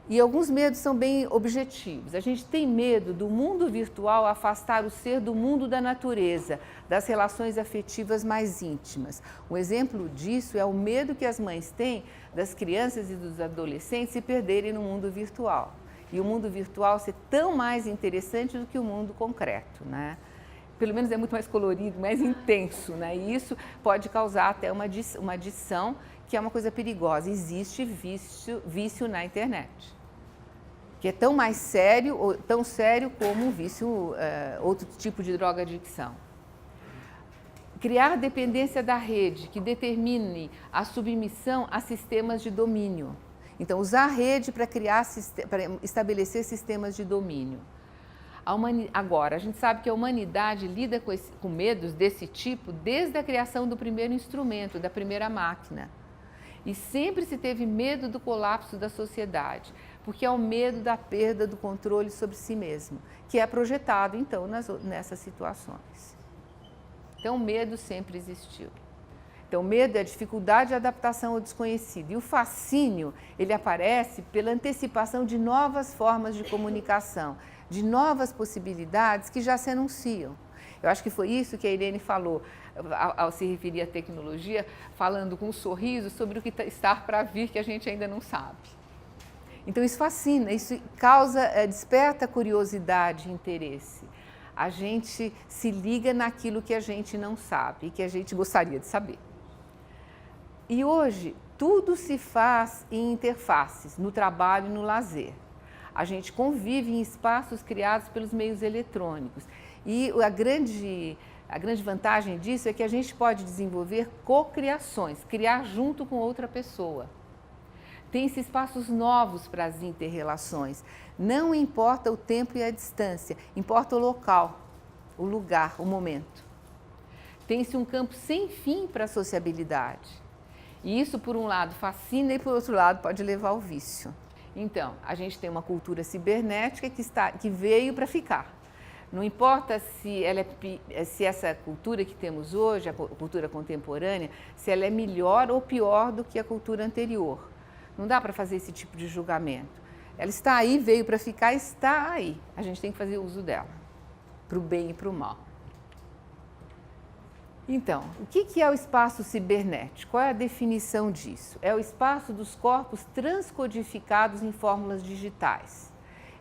E alguns medos são bem objetivos. A gente tem medo do mundo virtual afastar o ser do mundo da natureza, das relações afetivas mais íntimas. Um exemplo disso é o medo que as mães têm das crianças e dos adolescentes se perderem no mundo virtual. E o mundo virtual ser tão mais interessante do que o mundo concreto, né? Pelo menos é muito mais colorido, mais intenso, né? E isso pode causar até uma adição, que é uma coisa perigosa. Existe vício na internet, que é tão mais sério, ou tão sério como um vício, outro tipo de droga adicção. Criar dependência da rede, que determine a submissão a sistemas de domínio. Então, usar a rede para estabelecer sistemas de domínio. Agora, a gente sabe que a humanidade lida com medos desse tipo desde a criação do primeiro instrumento, da primeira máquina. E sempre se teve medo do colapso da sociedade, porque é o medo da perda do controle sobre si mesmo, que é projetado, então, nessas situações. Então, o medo sempre existiu. Então, o medo é a dificuldade de adaptação ao desconhecido. E o fascínio, ele aparece pela antecipação de novas formas de comunicação, de novas possibilidades que já se anunciam. Eu acho que foi isso que a Irene falou, ao se referir à tecnologia, falando com um sorriso sobre o que está para vir que a gente ainda não sabe. Então, isso fascina, isso desperta curiosidade e interesse. A gente se liga naquilo que a gente não sabe e que a gente gostaria de saber. E hoje, tudo se faz em interfaces, no trabalho e no lazer. A gente convive em espaços criados pelos meios eletrônicos. E a grande vantagem disso é que a gente pode desenvolver cocriações, criar junto com outra pessoa. Tem-se espaços novos para as inter-relações. Não importa o tempo e a distância, importa o local, o lugar, o momento. Tem-se um campo sem fim para a sociabilidade. E isso, por um lado, fascina e, por outro lado, pode levar ao vício. Então, a gente tem uma cultura cibernética que veio para ficar. Não importa se essa cultura que temos hoje, a cultura contemporânea, se ela é melhor ou pior do que a cultura anterior. Não dá para fazer esse tipo de julgamento. Ela está aí, veio para ficar, está aí. A gente tem que fazer uso dela, para o bem e para o mal. Então, o que é o espaço cibernético? Qual é a definição disso? É o espaço dos corpos transcodificados em fórmulas digitais.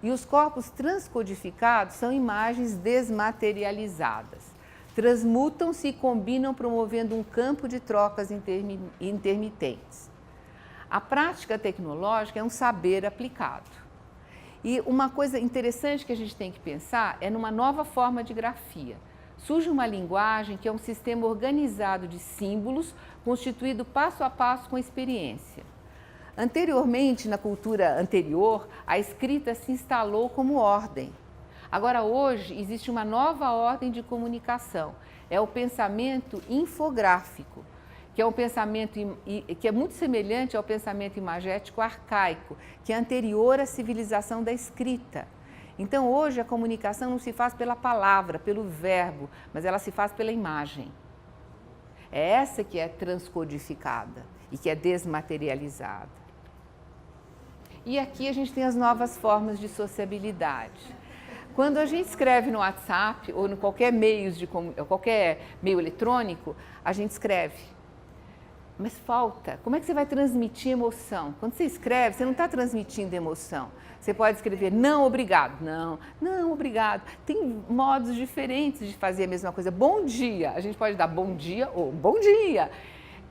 E os corpos transcodificados são imagens desmaterializadas. Transmutam-se e combinam, promovendo um campo de trocas intermitentes. A prática tecnológica é um saber aplicado. E uma coisa interessante que a gente tem que pensar é numa nova forma de grafia. Surge uma linguagem que é um sistema organizado de símbolos, constituído passo a passo com experiência. Anteriormente, na cultura anterior, a escrita se instalou como ordem. Agora, hoje, existe uma nova ordem de comunicação. É o pensamento infográfico, que é um pensamento que é muito semelhante ao pensamento imagético arcaico, que é anterior à civilização da escrita. Então, hoje, a comunicação não se faz pela palavra, pelo verbo, mas ela se faz pela imagem. É essa que é transcodificada e que é desmaterializada. E aqui a gente tem as novas formas de sociabilidade. Quando a gente escreve no WhatsApp ou em qualquer meio eletrônico, a gente escreve. Mas falta. Como é que você vai transmitir emoção? Quando você escreve, você não está transmitindo emoção. Você pode escrever não, obrigado. Não, não, obrigado. Tem modos diferentes de fazer a mesma coisa. Bom dia. A gente pode dar bom dia ou bom dia.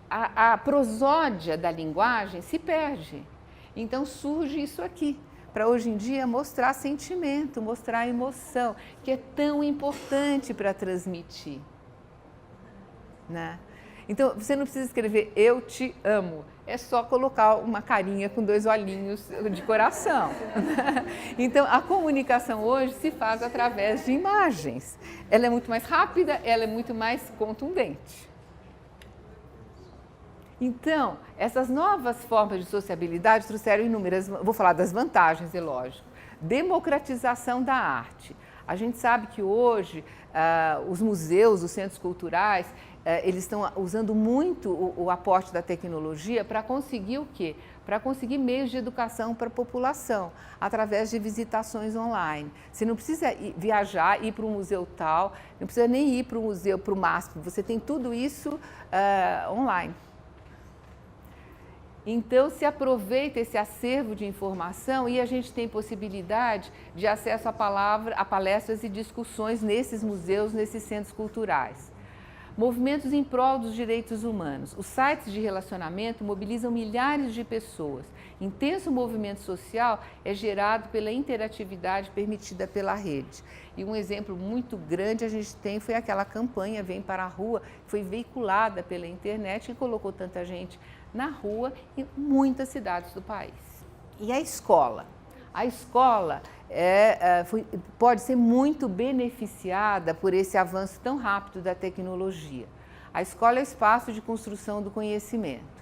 A prosódia da linguagem se perde. Então surge isso aqui, para hoje em dia mostrar sentimento, mostrar emoção, que é tão importante para transmitir, né? Então, você não precisa escrever eu te amo, é só colocar uma carinha com 2 olhinhos de coração. Então, a comunicação hoje se faz através de imagens. Ela é muito mais rápida, ela é muito mais contundente. Então, essas novas formas de sociabilidade trouxeram inúmeras, vou falar das vantagens, é lógico. Democratização da arte. A gente sabe que hoje os museus, os centros culturais, eles estão usando muito o aporte da tecnologia para conseguir o quê? Para conseguir meios de educação para a população, através de visitações online. Você não precisa viajar, ir para um museu tal, não precisa nem ir para o museu, para o MASP, você tem tudo isso online. Então, se aproveita esse acervo de informação e a gente tem possibilidade de acesso a palestras e discussões nesses museus, nesses centros culturais. Movimentos em prol dos direitos humanos. Os sites de relacionamento mobilizam milhares de pessoas. Intenso movimento social é gerado pela interatividade permitida pela rede. E um exemplo muito grande a gente tem foi aquela campanha Vem para a Rua, que foi veiculada pela internet e colocou tanta gente na rua em muitas cidades do país. E a escola? A escola pode ser muito beneficiada por esse avanço tão rápido da tecnologia. A escola é o espaço de construção do conhecimento.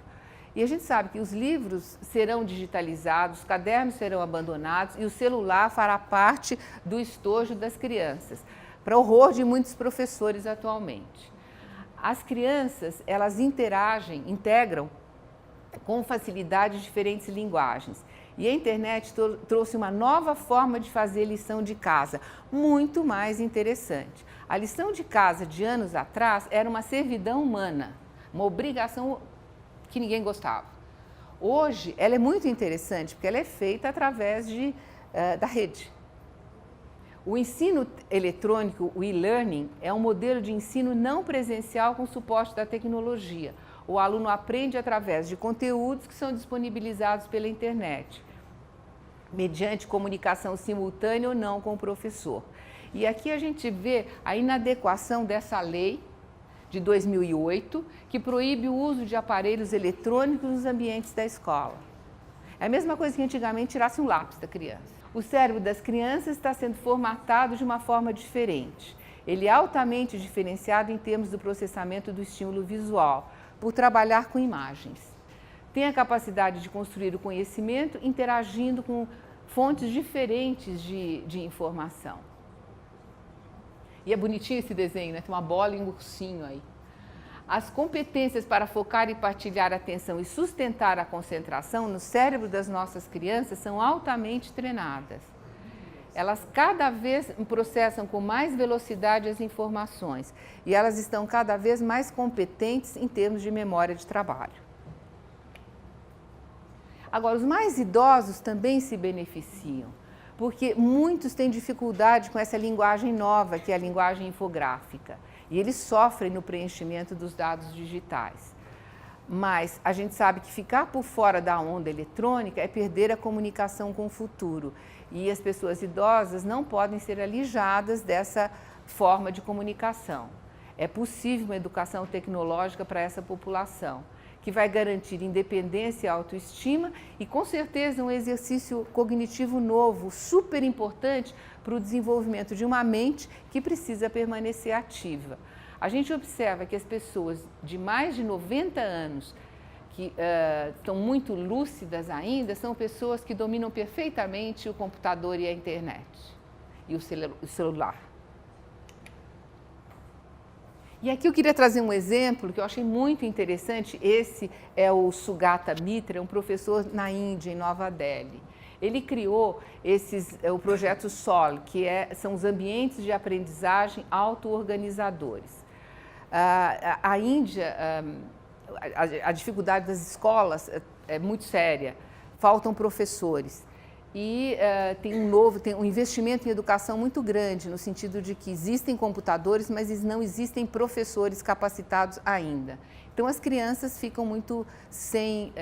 E a gente sabe que os livros serão digitalizados, os cadernos serão abandonados e o celular fará parte do estojo das crianças, para horror de muitos professores atualmente. As crianças, elas integram com facilidade diferentes linguagens. E a internet trouxe uma nova forma de fazer lição de casa, muito mais interessante. A lição de casa de anos atrás era uma servidão humana, uma obrigação que ninguém gostava. Hoje, ela é muito interessante porque ela é feita através da rede. O ensino eletrônico, o e-learning, é um modelo de ensino não presencial com suporte da tecnologia. O aluno aprende através de conteúdos que são disponibilizados pela internet, mediante comunicação simultânea ou não com o professor. E aqui a gente vê a inadequação dessa lei de 2008, que proíbe o uso de aparelhos eletrônicos nos ambientes da escola. É a mesma coisa que antigamente tirasse um lápis da criança. O cérebro das crianças está sendo formatado de uma forma diferente. Ele é altamente diferenciado em termos do processamento do estímulo visual, por trabalhar com imagens. Tem a capacidade de construir o conhecimento interagindo com fontes diferentes de informação. E é bonitinho esse desenho, né? Tem uma bola e um ursinho aí. As competências para focar e partilhar a atenção e sustentar a concentração no cérebro das nossas crianças são altamente treinadas. Elas cada vez processam com mais velocidade as informações e elas estão cada vez mais competentes em termos de memória de trabalho. Agora, os mais idosos também se beneficiam, porque muitos têm dificuldade com essa linguagem nova, que é a linguagem infográfica, e eles sofrem no preenchimento dos dados digitais. Mas a gente sabe que ficar por fora da onda eletrônica é perder a comunicação com o futuro. E as pessoas idosas não podem ser alijadas dessa forma de comunicação. É possível uma educação tecnológica para essa população, que vai garantir independência e autoestima e, com certeza, um exercício cognitivo novo, super importante para o desenvolvimento de uma mente que precisa permanecer ativa. A gente observa que as pessoas de mais de 90 anos, que estão muito lúcidas ainda, são pessoas que dominam perfeitamente o computador e a internet, e o celular. E aqui eu queria trazer um exemplo que eu achei muito interessante. Esse é o Sugata Mitra, um professor na Índia, em Nova Delhi. Ele criou o projeto SOL, que são os ambientes de aprendizagem auto-organizadores. A Índia, a dificuldade das escolas é muito séria, faltam professores. E tem um investimento em educação muito grande, no sentido de que existem computadores, mas não existem professores capacitados ainda. Então, as crianças ficam muito sem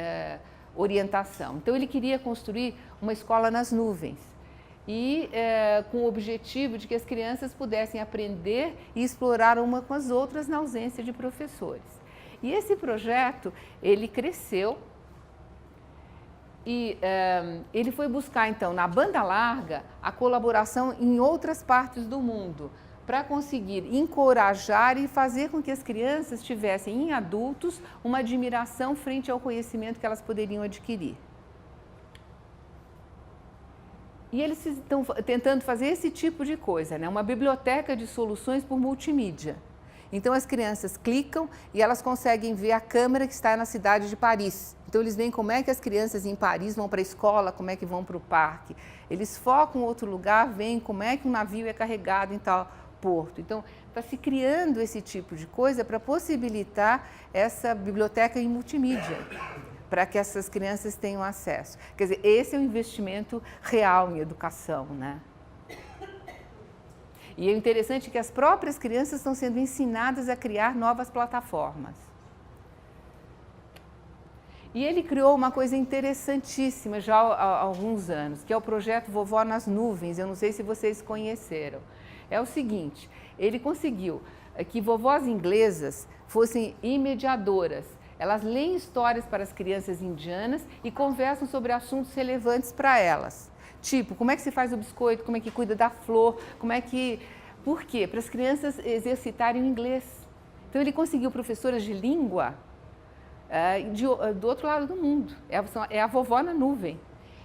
orientação. Então, ele queria construir uma escola nas nuvens e com o objetivo de que as crianças pudessem aprender e explorar uma com as outras na ausência de professores. E esse projeto, ele cresceu e ele foi buscar, então, na banda larga, a colaboração em outras partes do mundo, para conseguir encorajar e fazer com que as crianças tivessem, em adultos, uma admiração frente ao conhecimento que elas poderiam adquirir. E eles estão tentando fazer esse tipo de coisa, né? Uma biblioteca de soluções por multimídia. Então, as crianças clicam e elas conseguem ver a câmera que está na cidade de Paris. Então, eles veem como é que as crianças em Paris vão para a escola, como é que vão para o parque. Eles focam em outro lugar, veem como é que um navio é carregado em tal porto. Então, está se criando esse tipo de coisa para possibilitar essa biblioteca em multimídia, para que essas crianças tenham acesso. Quer dizer, esse é um investimento real em educação, né? E é interessante que as próprias crianças estão sendo ensinadas a criar novas plataformas. E ele criou uma coisa interessantíssima já há alguns anos, que é o projeto Vovó nas Nuvens. Eu não sei se vocês conheceram. É o seguinte, ele conseguiu que vovós inglesas fossem imediadoras. Elas leem histórias para as crianças indianas e conversam sobre assuntos relevantes para elas. Tipo, como é que se faz o biscoito, como é que cuida da flor, como é que... Por quê? Para as crianças exercitarem o inglês. Então, ele conseguiu professoras de língua do outro lado do mundo. É a vovó na nuvem.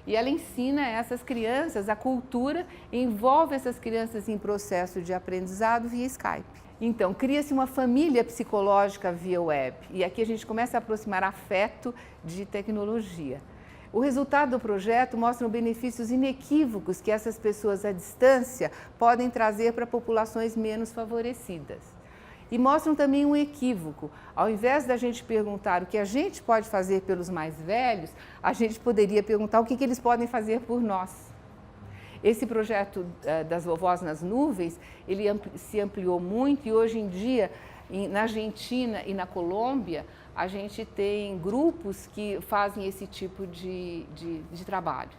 E ela ensina essas crianças a cultura e envolve essas crianças em processo de aprendizado via Skype. Então, cria-se uma família psicológica via web. E aqui a gente começa a aproximar afeto de tecnologia. O resultado do projeto mostra benefícios inequívocos que essas pessoas à distância podem trazer para populações menos favorecidas. E mostram também um equívoco. Ao invés da gente perguntar o que a gente pode fazer pelos mais velhos, a gente poderia perguntar o que eles podem fazer por nós. Esse projeto das vovós nas nuvens, ele se ampliou muito e hoje em dia, na Argentina e na Colômbia, a gente tem grupos que fazem esse tipo de trabalho,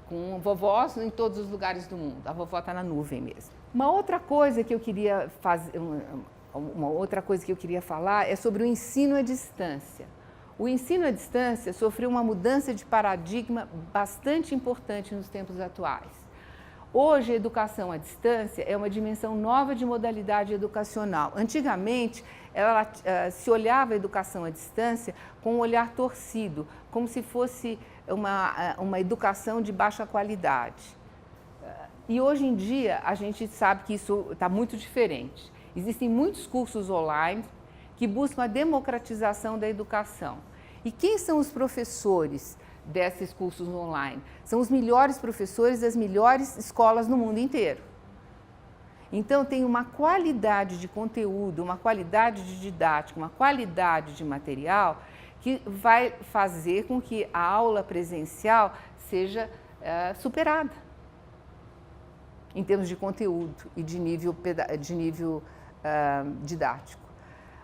com vovós em todos os lugares do mundo. A vovó está na nuvem mesmo. Uma outra coisa que eu queria falar é sobre o ensino à distância. O ensino à distância sofreu uma mudança de paradigma bastante importante nos tempos atuais. Hoje, a educação à distância é uma dimensão nova de modalidade educacional. Antigamente, se olhava a educação à distância com um olhar torcido, como se fosse uma educação de baixa qualidade. E hoje em dia, a gente sabe que isso está muito diferente. Existem muitos cursos online que buscam a democratização da educação. E quem são os professores desses cursos online? São os melhores professores das melhores escolas no mundo inteiro. Então, tem uma qualidade de conteúdo, uma qualidade de didática, uma qualidade de material que vai fazer com que a aula presencial seja superada em termos de conteúdo e de nível didático.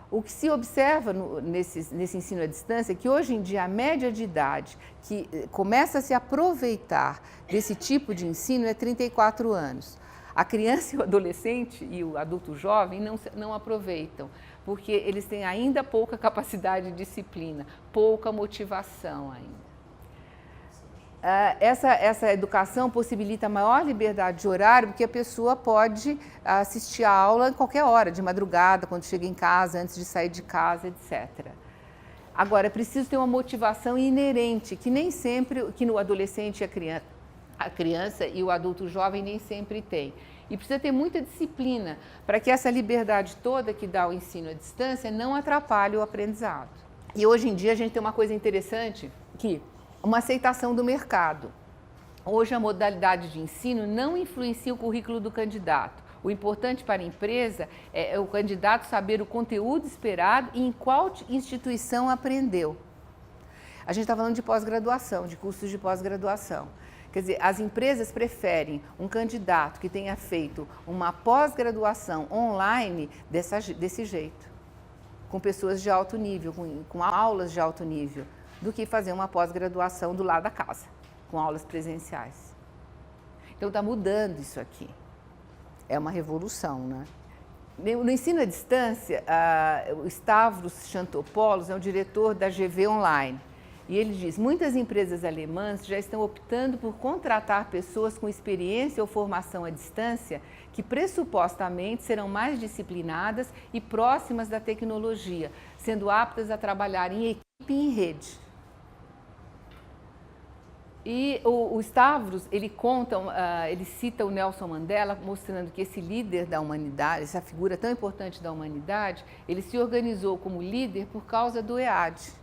O que se observa nesse ensino à distância é que hoje em dia a média de idade que começa a se aproveitar desse tipo de ensino é 34 anos. A criança e o adolescente e o adulto jovem não aproveitam, porque eles têm ainda pouca capacidade de disciplina, pouca motivação ainda. Essa educação possibilita maior liberdade de horário, porque a pessoa pode assistir a aula em qualquer hora, de madrugada, quando chega em casa, antes de sair de casa, etc. Agora, é preciso ter uma motivação inerente, que nem sempre, que no adolescente a criança e o adulto jovem nem sempre tem. E precisa ter muita disciplina para que essa liberdade toda que dá o ensino à distância não atrapalhe o aprendizado. E hoje em dia a gente tem uma coisa interessante, que uma aceitação do mercado. Hoje a modalidade de ensino não influencia o currículo do candidato. O importante para a empresa é o candidato saber o conteúdo esperado e em qual instituição aprendeu. A gente está falando de pós-graduação, de cursos de pós-graduação. Quer dizer, as empresas preferem um candidato que tenha feito uma pós-graduação online desse jeito, com pessoas de alto nível, com aulas de alto nível, do que fazer uma pós-graduação do lado da casa, com aulas presenciais. Então está mudando isso aqui. É uma revolução, né? No ensino à distância, o Stavros Chantopoulos é o diretor da GV Online. E ele diz, muitas empresas alemãs já estão optando por contratar pessoas com experiência ou formação à distância que pressupostamente serão mais disciplinadas e próximas da tecnologia, sendo aptas a trabalhar em equipe e em rede. E o Stavros, ele cita o Nelson Mandela, mostrando que esse líder da humanidade, essa figura tão importante da humanidade, ele se organizou como líder por causa do EAD.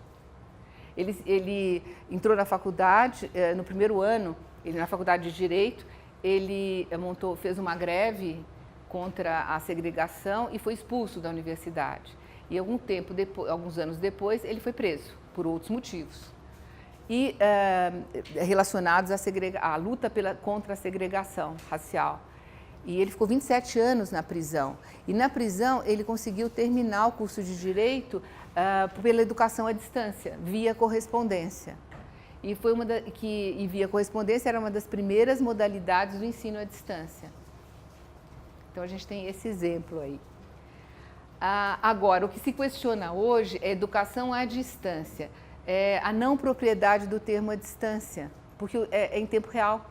Ele entrou na faculdade, no primeiro ano, na faculdade de Direito, ele fez uma greve contra a segregação e foi expulso da universidade. E alguns anos depois, ele foi preso, por outros motivos. E relacionados à luta contra a segregação racial. E ele ficou 27 anos na prisão. E na prisão ele conseguiu terminar o curso de Direito pela educação à distância, via correspondência. E via correspondência era uma das primeiras modalidades do ensino à distância. Então a gente tem esse exemplo aí. Agora, o que se questiona hoje é educação à distância. A não propriedade do termo à distância, porque é em tempo real,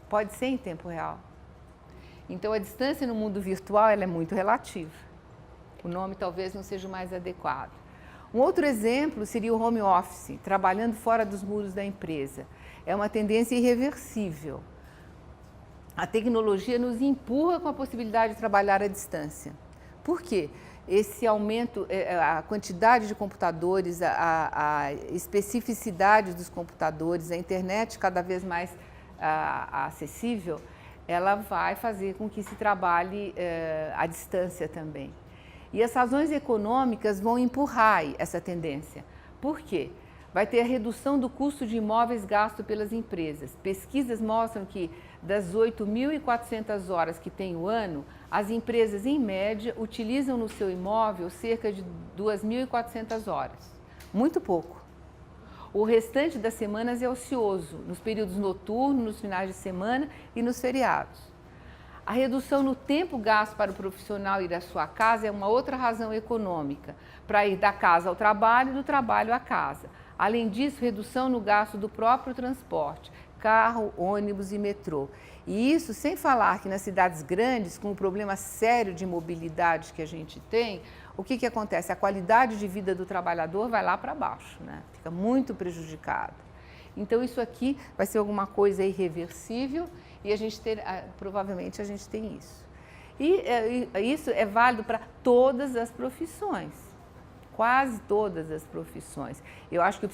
pode ser em tempo real. Então, a distância no mundo virtual ela é muito relativa. O nome talvez não seja o mais adequado. Um outro exemplo seria o home office, trabalhando fora dos muros da empresa. É uma tendência irreversível. A tecnologia nos empurra com a possibilidade de trabalhar à distância. Por quê? Esse aumento, a quantidade de computadores, a especificidade dos computadores, a internet cada vez mais acessível, ela vai fazer com que se trabalhe à distância também. E as razões econômicas vão empurrar essa tendência. Por quê? Vai ter a redução do custo de imóveis gasto pelas empresas. Pesquisas mostram que das 8.400 horas que tem o ano, as empresas, em média, utilizam no seu imóvel cerca de 2.400 horas. Muito pouco. O restante das semanas é ocioso, nos períodos noturnos, nos finais de semana e nos feriados. A redução no tempo gasto para o profissional ir à sua casa é uma outra razão econômica, para ir da casa ao trabalho e do trabalho à casa. Além disso, redução no gasto do próprio transporte, carro, ônibus e metrô. E isso sem falar que nas cidades grandes, com o problema sério de mobilidade que a gente tem, o que acontece? A qualidade de vida do trabalhador vai lá para baixo, né? Fica muito prejudicado. Então isso aqui vai ser alguma coisa irreversível e provavelmente a gente tem isso. E isso é válido para todas as profissões. Quase todas as profissões. Eu acho que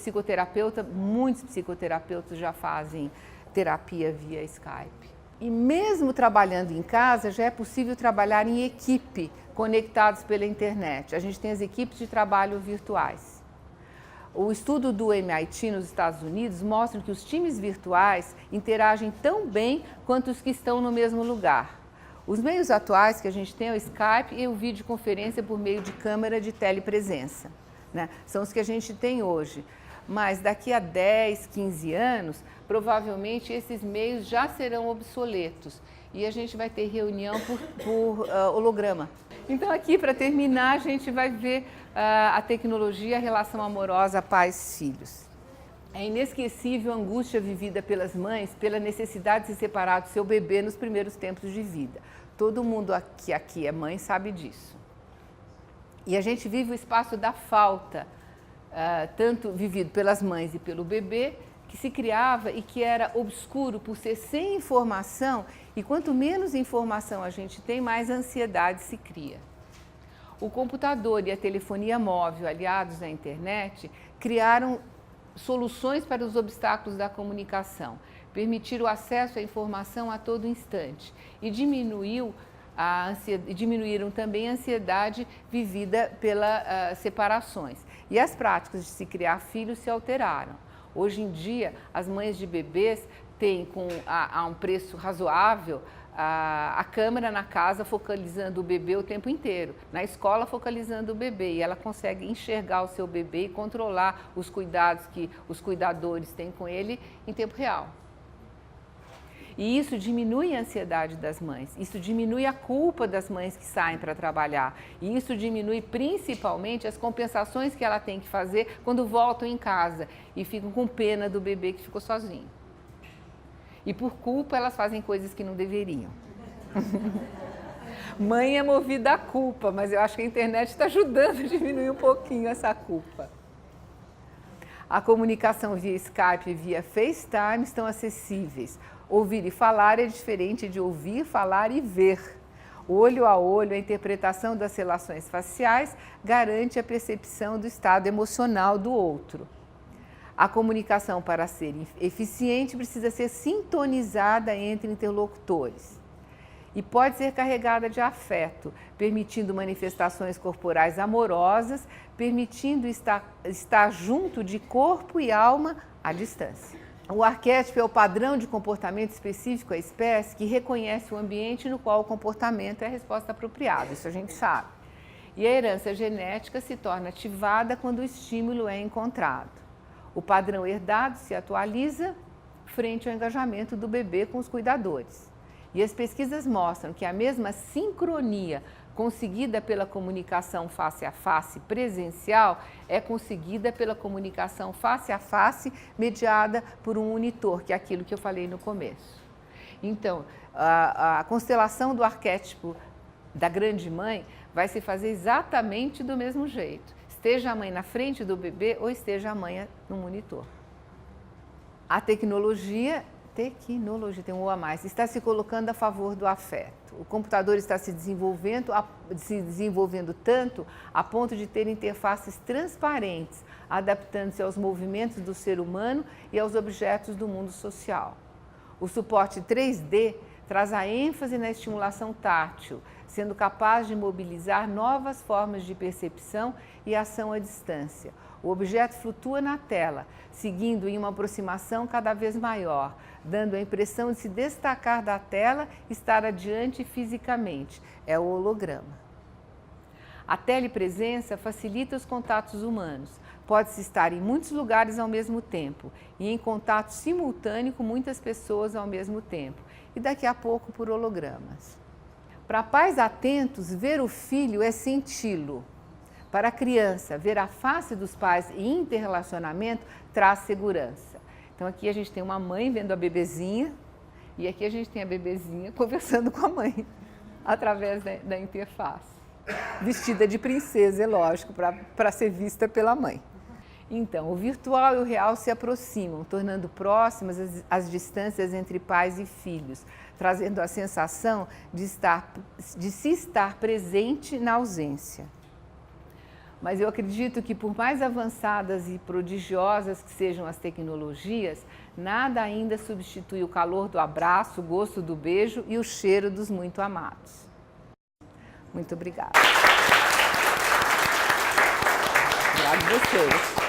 muitos psicoterapeutas já fazem terapia via Skype. E mesmo trabalhando em casa, já é possível trabalhar em equipe, conectados pela internet. A gente tem as equipes de trabalho virtuais. O estudo do MIT nos Estados Unidos mostra que os times virtuais interagem tão bem quanto os que estão no mesmo lugar. Os meios atuais que a gente tem é o Skype e o videoconferência por meio de câmera de telepresença, né? São os que a gente tem hoje. Mas daqui a 10, 15 anos, provavelmente esses meios já serão obsoletos e a gente vai ter reunião por holograma. Então aqui, para terminar, a gente vai ver a tecnologia, a relação amorosa pais-filhos. É inesquecível a angústia vivida pelas mães pela necessidade de se separar do seu bebê nos primeiros tempos de vida. Todo mundo que aqui é mãe sabe disso. E a gente vive o espaço da falta, tanto vivido pelas mães e pelo bebê, que se criava e que era obscuro por ser sem informação, e quanto menos informação a gente tem, mais ansiedade se cria. O computador e a telefonia móvel, aliados à internet, criaram soluções para os obstáculos da comunicação, permitiram o acesso à informação a todo instante e diminuiu diminuíram também a ansiedade vivida pelas separações. E as práticas de se criar filhos se alteraram. Hoje em dia, as mães de bebês têm a um preço razoável a câmera na casa focalizando o bebê o tempo inteiro, na escola focalizando o bebê, e ela consegue enxergar o seu bebê e controlar os cuidados que os cuidadores têm com ele em tempo real. E isso diminui a ansiedade das mães, isso diminui a culpa das mães que saem para trabalhar, e isso diminui principalmente as compensações que ela tem que fazer quando voltam em casa e ficam com pena do bebê que ficou sozinho. E por culpa elas fazem coisas que não deveriam. Mãe é movida à culpa, mas eu acho que a internet está ajudando a diminuir um pouquinho essa culpa. A comunicação via Skype e via FaceTime estão acessíveis. Ouvir e falar é diferente de ouvir, falar e ver. Olho a olho, a interpretação das relações faciais garante a percepção do estado emocional do outro. A comunicação, para ser eficiente, precisa ser sintonizada entre interlocutores e pode ser carregada de afeto, permitindo manifestações corporais amorosas, permitindo estar junto de corpo e alma à distância. O arquétipo é o padrão de comportamento específico à espécie que reconhece o ambiente no qual o comportamento é a resposta apropriada, isso a gente sabe. E a herança genética se torna ativada quando o estímulo é encontrado. O padrão herdado se atualiza frente ao engajamento do bebê com os cuidadores. E as pesquisas mostram que a mesma sincronia conseguida pela comunicação face a face presencial é conseguida pela comunicação face a face mediada por um monitor, que é aquilo que eu falei no começo. Então, a constelação do arquétipo da grande mãe vai se fazer exatamente do mesmo jeito. Esteja a mãe na frente do bebê ou esteja a mãe no monitor. A tecnologia, tem um O a mais, está se colocando a favor do afeto. O computador está se desenvolvendo tanto a ponto de ter interfaces transparentes, adaptando-se aos movimentos do ser humano e aos objetos do mundo social. O suporte 3D traz a ênfase na estimulação tátil, sendo capaz de mobilizar novas formas de percepção e ação à distância. O objeto flutua na tela, seguindo em uma aproximação cada vez maior, dando a impressão de se destacar da tela e estar adiante fisicamente. É o holograma. A telepresença facilita os contatos humanos. Pode-se estar em muitos lugares ao mesmo tempo e em contato simultâneo com muitas pessoas ao mesmo tempo. E daqui a pouco por hologramas. Para pais atentos, ver o filho é senti-lo. Para a criança, ver a face dos pais e interrelacionamento traz segurança. Então aqui a gente tem uma mãe vendo a bebezinha e aqui a gente tem a bebezinha conversando com a mãe através da interface. Vestida de princesa, é lógico, para ser vista pela mãe. Então, o virtual e o real se aproximam, tornando próximas as distâncias entre pais e filhos, trazendo a sensação de se estar presente na ausência. Mas eu acredito que por mais avançadas e prodigiosas que sejam as tecnologias, nada ainda substitui o calor do abraço, o gosto do beijo e o cheiro dos muito amados. Muito obrigada. Obrigada a vocês.